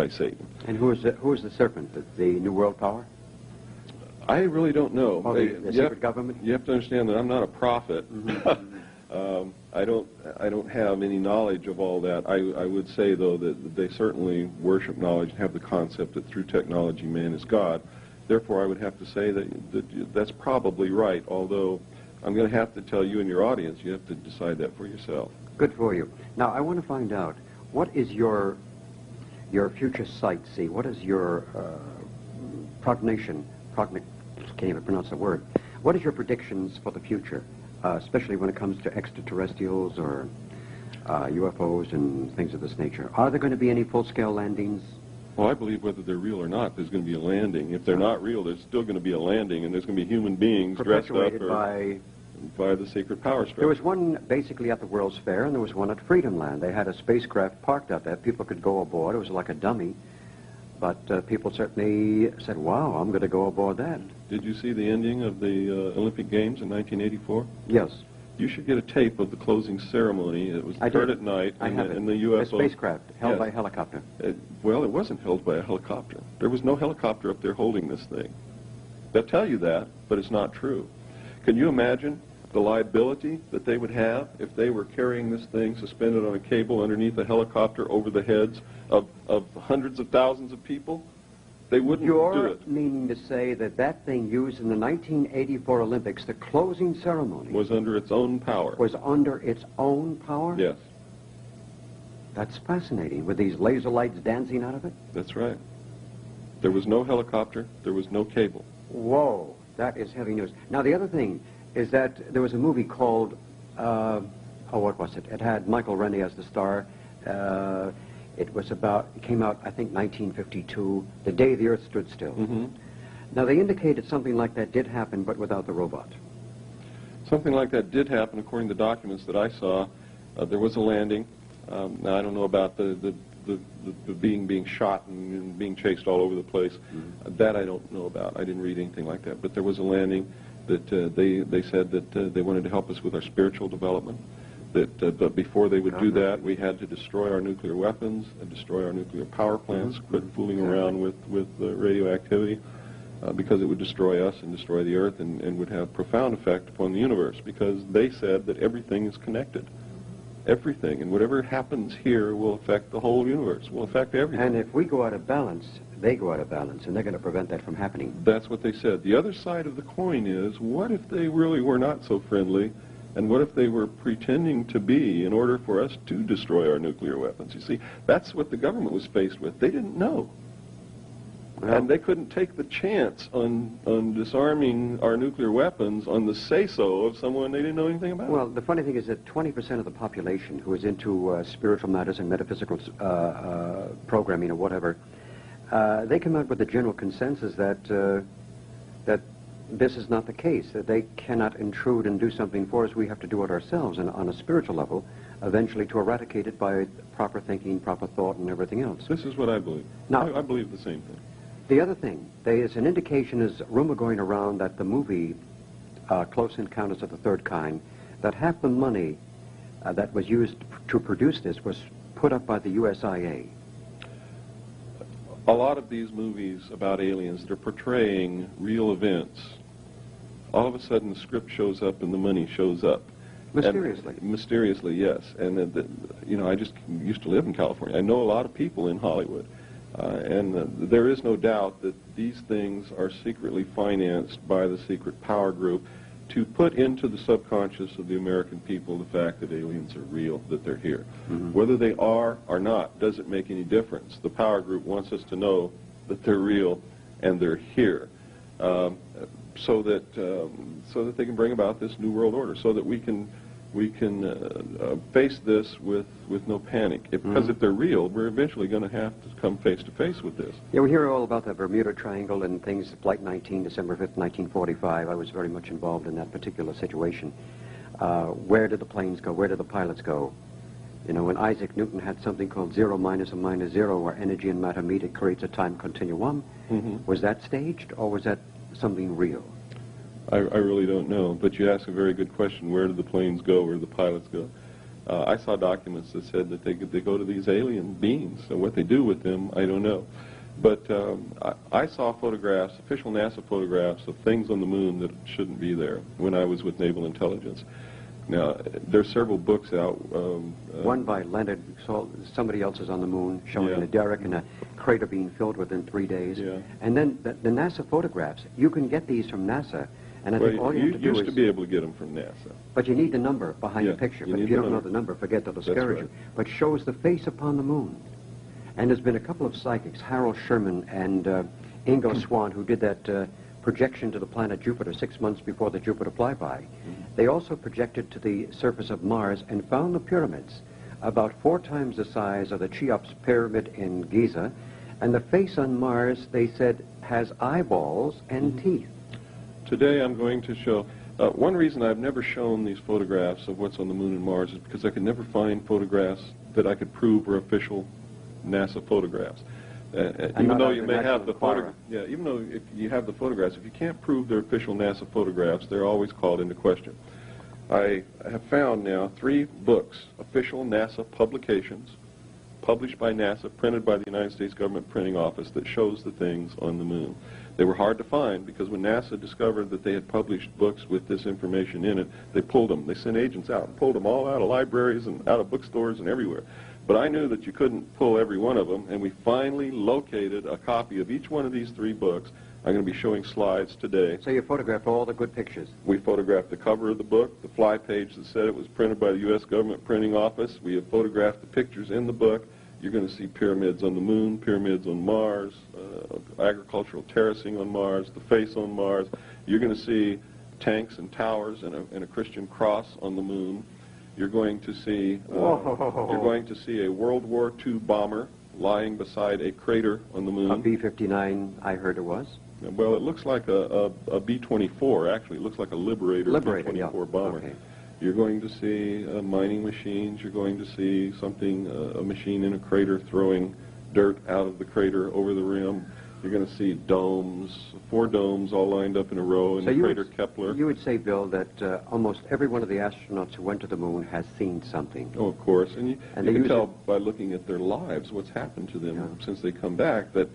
Satan. And who is the serpent? The New World Power? I really don't know. Oh, the secret government? You have to understand that I'm not a prophet. I don't have any knowledge of all that. I would say, though, that they certainly worship knowledge and have the concept that through technology man is God. Therefore, I would have to say that that's probably right, although I'm going to have to tell you and your audience, you have to decide that for yourself. Good for you. Now, I want to find out, what is your future sight see? What is your can't even pronounce the word. What is your predictions for the future, especially when it comes to extraterrestrials or UFOs and things of this nature? Are there going to be any full-scale landings? Well, I believe whether they're real or not, there's going to be a landing. If they're not real, there's still going to be a landing, and there's going to be human beings dressed up by the secret power structure. There was one basically at the World's Fair, and there was one at Freedom Land. They had a spacecraft parked out there. People could go aboard. It was like a dummy. But people certainly said, wow, I'm going to go aboard that. Did you see the ending of the Olympic Games in 1984? Yes. You should get a tape of the closing ceremony. It was heard at night in the UFO. A spacecraft held by a helicopter. Well, it wasn't held by a helicopter. There was no helicopter up there holding this thing. They'll tell you that, but it's not true. Can you imagine the liability that they would have if they were carrying this thing suspended on a cable underneath a helicopter over the heads of hundreds of thousands of people? They wouldn't do You're it. meaning to say that that thing used in the 1984 Olympics, the closing ceremony, Was under its own power. was under its own power? Yes, That's fascinating, with these laser lights dancing out of it? that's right. There was no helicopter. There was no cable. Whoa, that is heavy news. Now, the other thing is that there was a movie called, what was it? It had Michael Rennie as the star. It came out, I think, 1952, the day the Earth stood still. Mm-hmm. Now, they indicated something like that did happen, but without the robot. Something like that did happen, according to documents that I saw. There was a landing. Now, I don't know about the being shot and being chased all over the place. Mm-hmm. That I don't know about. I didn't read anything like that. But there was a landing that they said that they wanted to help us with our spiritual development. But before they would do that, we had to destroy our nuclear weapons and destroy our nuclear power plants, quit fooling around with radioactivity, because it would destroy us and destroy the Earth and would have profound effect upon the universe, because they said that everything is connected. Everything, and whatever happens here will affect the whole universe, will affect everything. And if we go out of balance, they go out of balance, and they're going to prevent that from happening. That's what they said. The other side of the coin is, what if they really were not so friendly? And what if they were pretending to be in order for us to destroy our nuclear weapons? You see, that's what the government was faced with. They didn't know. Well, and they couldn't take the chance on disarming our nuclear weapons on the say-so of someone they didn't know anything about. Well, the funny thing is that 20% of the population who is into spiritual matters and metaphysical programming or whatever, they come out with the general consensus that that this is not the case, that they cannot intrude and do something for us. We have to do it ourselves, and on a spiritual level, eventually to eradicate it by proper thinking, proper thought, and everything else. This is what I believe. Now, I believe the same thing. The other thing, there is an indication, is rumor going around that the movie Close Encounters of the Third Kind, that half the money that was used to produce this was put up by the USIA. A lot of these movies about aliens that are portraying real events, all of a sudden the script shows up and the money shows up. Mysteriously. Mysteriously, yes. And, I just used to live in California. I know a lot of people in Hollywood. And there is no doubt that these things are secretly financed by the secret power group to put into the subconscious of the American people the fact that aliens are real, that they're here. Mm-hmm. Whether they are or not doesn't make any difference. The power group wants us to know that they're real and they're here, so that they can bring about this new world order, so that we can face this with no panic. Because if they're real, we're eventually going to have to come face to face with this. Yeah, we hear all about the Bermuda Triangle and things. Flight 19, December 5th, 1945. I was very much involved in that particular situation. Where did the planes go? Where did the pilots go? You know, when Isaac Newton had something called zero minus and minus zero, where energy and matter meet, it creates a time continuum. Mm-hmm. Was that staged, or was that something real? I really don't know, but you ask a very good question. Where did the planes go? Where did the pilots go? I saw documents that said that they go to these alien beings, and what they do with them, I don't know. But I saw photographs, official NASA photographs, of things on the moon that shouldn't be there when I was with Naval Intelligence. Now, there's several books out. One by Leonard, somebody else is on the moon, showing a derrick and a crater being filled within 3 days. Yeah. And then the NASA photographs, you can get these from NASA. And I think all you have to do used to be able to get them from NASA. But you need the number behind the picture. But if you don't know the number, forget, they'll discourage you. But shows the face upon the moon. And there's been a couple of psychics, Harold Sherman and Ingo Swann, who did that projection to the planet Jupiter 6 months before the Jupiter flyby. They also projected to the surface of Mars and found the pyramids, about 4 times the size of the Cheops pyramid in Giza, and the face on Mars, they said, has eyeballs and teeth. Today I'm going to show, one reason I've never shown these photographs of what's on the Moon and Mars is because I could never find photographs that I could prove were official NASA photographs. Even though you may have the photographs, yeah, even though if you have the photographs, if you can't prove they're official NASA photographs, they're always called into question. I have found now 3 books, official NASA publications, published by NASA, printed by the United States Government Printing Office, that shows the things on the Moon. They were hard to find because when NASA discovered that they had published books with this information in it, they pulled them. They sent agents out and pulled them all out of libraries and out of bookstores and everywhere. But I knew that you couldn't pull every one of them, and we finally located a copy of each one of these 3 books. I'm going to be showing slides today. So you photographed all the good pictures? We photographed the cover of the book, the fly page that said it was printed by the U.S. Government Printing Office. We have photographed the pictures in the book. You're going to see pyramids on the Moon, pyramids on Mars, agricultural terracing on Mars, the face on Mars. You're going to see tanks and towers and a Christian cross on the Moon. You're going to see a World War II bomber lying beside a crater on the Moon. A B-59, I heard it was. Well, it looks like a B-24, actually. It looks like a Liberator B-24 yeah. bomber. Okay. You're going to see mining machines. You're going to see something, a machine in a crater throwing dirt out of the crater over the rim. You're going to see domes, 4 domes all lined up in a row in the crater Kepler. You would say, Bill, that almost every one of the astronauts who went to the Moon has seen something. Oh, of course. And you can tell by looking at their lives what's happened to them since they come back, that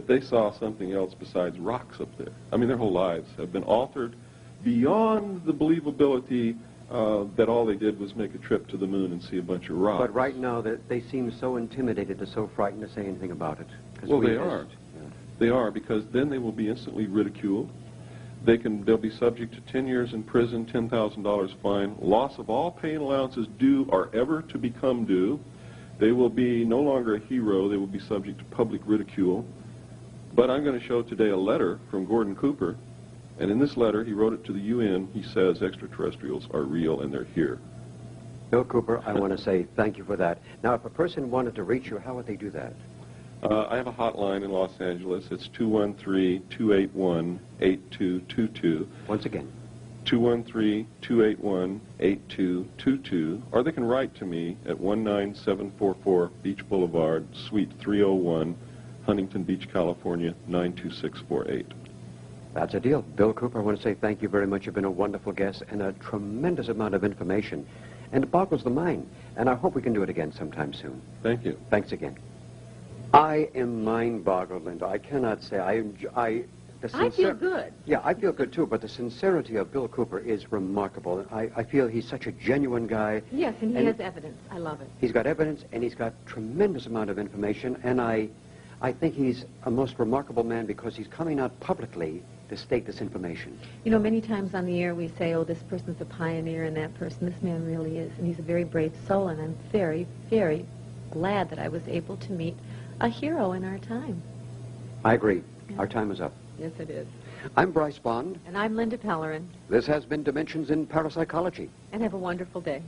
they saw something else besides rocks up there. I mean, their whole lives have been altered beyond the believability that all they did was make a trip to the Moon and see a bunch of rocks. But right now, they seem so intimidated and so frightened to say anything about it. Well, they are. They are, because then they will be instantly ridiculed. They'll be subject to 10 years in prison, $10,000 fine, loss of all pay and allowances due or ever to become due. They will be no longer a hero. They will be subject to public ridicule. But I'm going to show today a letter from Gordon Cooper, and in this letter, he wrote it to the UN. He says extraterrestrials are real and they're here. Bill Cooper, I want to say thank you for that. Now, if a person wanted to reach you, how would they do that? I have a hotline in Los Angeles. It's 213-281-8222. Once again. 213-281-8222. Or they can write to me at 19744 Beach Boulevard, Suite 301, Huntington Beach, California, 92648. That's a deal. Bill Cooper, I want to say thank you very much. You've been a wonderful guest and a tremendous amount of information. And it boggles the mind. And I hope we can do it again sometime soon. Thank you. Thanks again. I am mind-boggled, Linda. I cannot say. I feel good. Yeah, I feel good, too. But the sincerity of Bill Cooper is remarkable. I feel he's such a genuine guy. Yes, and he has evidence. I love it. He's got evidence, and he's got tremendous amount of information. And I think he's a most remarkable man because he's coming out publicly to state this information. You know, many times on the air we say, oh, this person's a pioneer and that person. This man really is. And he's a very brave soul, and I'm very, very glad that I was able to meet a hero in our time. I agree. Yeah. Our time is up. Yes, it is. I'm Bryce Bond. And I'm Linda Pellerin. This has been Dimensions in Parapsychology. And have a wonderful day.